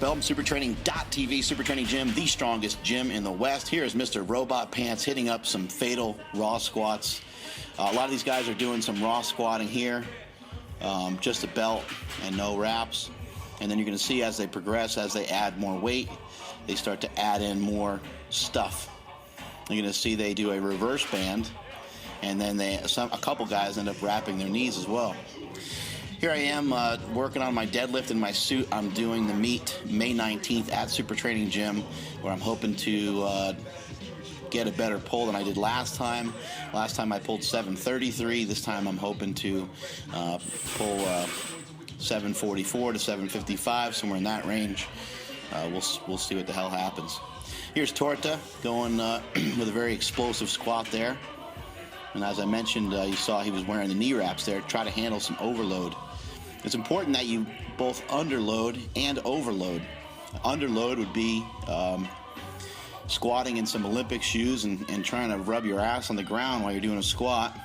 RetroPL, supertraining.tv, Super Training Gym, the strongest gym in the West. Here is Mr. Robot Pants hitting up some fatal raw squats. A lot of these guys are doing some raw squatting here, just a belt and no wraps. And then you're going to see as they progress, as they add more weight, they start to add in more stuff. You're going to see they do a reverse band, and then a couple guys end up wrapping their knees as well. Here I am working on my deadlift in my suit. I'm doing the meet May 19th at Super Training Gym, where I'm hoping to get a better pull than I did last time. Last time I pulled 733. This time I'm hoping to pull 744 to 755, somewhere in that range. We'll see what the hell happens. Here's Torta going with a very explosive squat there. And as I mentioned, you saw he was wearing the knee wraps there. Try to handle some overload. It's important that you both underload and overload. Underload would be squatting in some Olympic shoes and trying to rub your ass on the ground while you're doing a squat,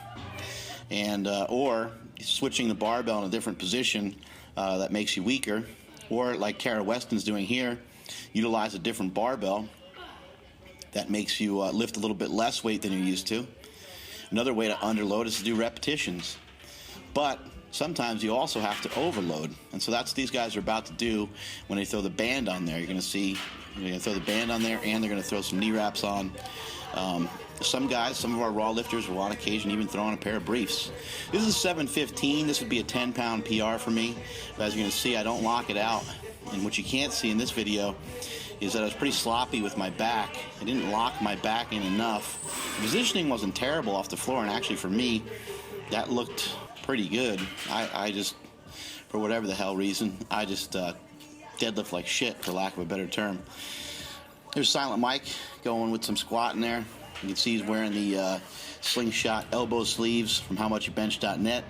and or switching the barbell in a different position that makes you weaker, or like Kara Weston's doing here, utilize a different barbell that makes you lift a little bit less weight than you're used to. Another way to underload is to do repetitions. But sometimes you also have to overload. And so that's what these guys are about to do when they throw the band on there. You're going to see they're going to throw the band on there, and they're going to throw some knee wraps on. Some guys, some of our raw lifters will on occasion even throw on a pair of briefs. This is 715. This would be a 10-pound PR for me. But as you're going to see, I don't lock it out. And what you can't see in this video is that I was pretty sloppy with my back. I didn't lock my back in enough. The positioning wasn't terrible off the floor, and actually for me, that looked pretty good. I just, for whatever the hell reason, I just deadlift like shit, for lack of a better term. There's Silent Mike going with some squatting there. You can see he's wearing the slingshot elbow sleeves from howmuchyoubench.net.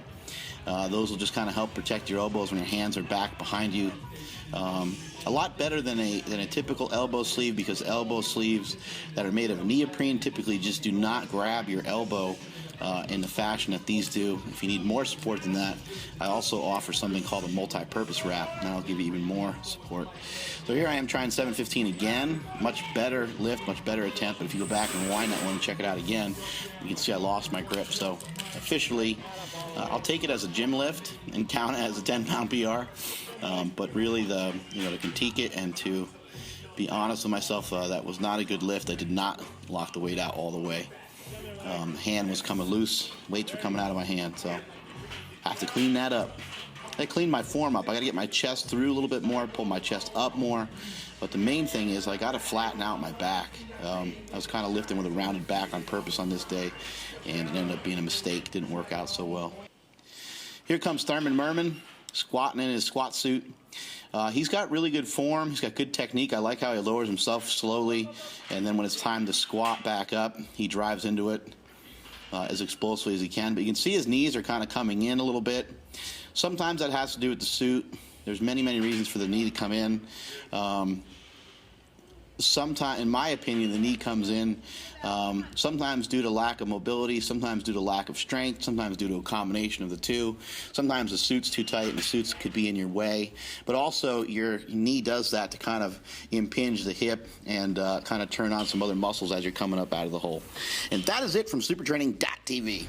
Those will just kind of help protect your elbows when your hands are back behind you. A lot better than a typical elbow sleeve, because elbow sleeves that are made of neoprene typically just do not grab your elbow in the fashion that these do. If you need more support than that, I also offer something called a multi-purpose wrap, and that'll give you even more support. So here I am trying 715 again. Much better lift, much better attempt, but if you go back and rewind that one and check it out again, you can see I lost my grip. So officially, I'll take it as a gym lift and count it as a 10-pound PR. But really, to critique it and to be honest with myself, that was not a good lift. I did not lock the weight out all the way. Hand was coming loose, weights were coming out of my hand, so I have to clean that up. I clean my form up. I got to get my chest through a little bit more, pull my chest up more. But the main thing is I got to flatten out my back. I was kind of lifting with a rounded back on purpose on this day, and it ended up being a mistake. Didn't work out so well. Here comes Thurman Merman, squatting in his squat suit. He's got really good form. He's got good technique. I like how he lowers himself slowly, and then when it's time to squat back up, he drives into it as explosively as he can. But you can see his knees are kind of coming in a little bit. Sometimes that has to do with the suit. There's many reasons for the knee to come in. Sometimes, in my opinion, the knee comes in sometimes due to lack of mobility, sometimes due to lack of strength, sometimes due to a combination of the two. Sometimes the suit's too tight and the suits could be in your way. But also your knee does that to kind of impinge the hip and kind of turn on some other muscles as you're coming up out of the hole. And that is it from supertraining.tv.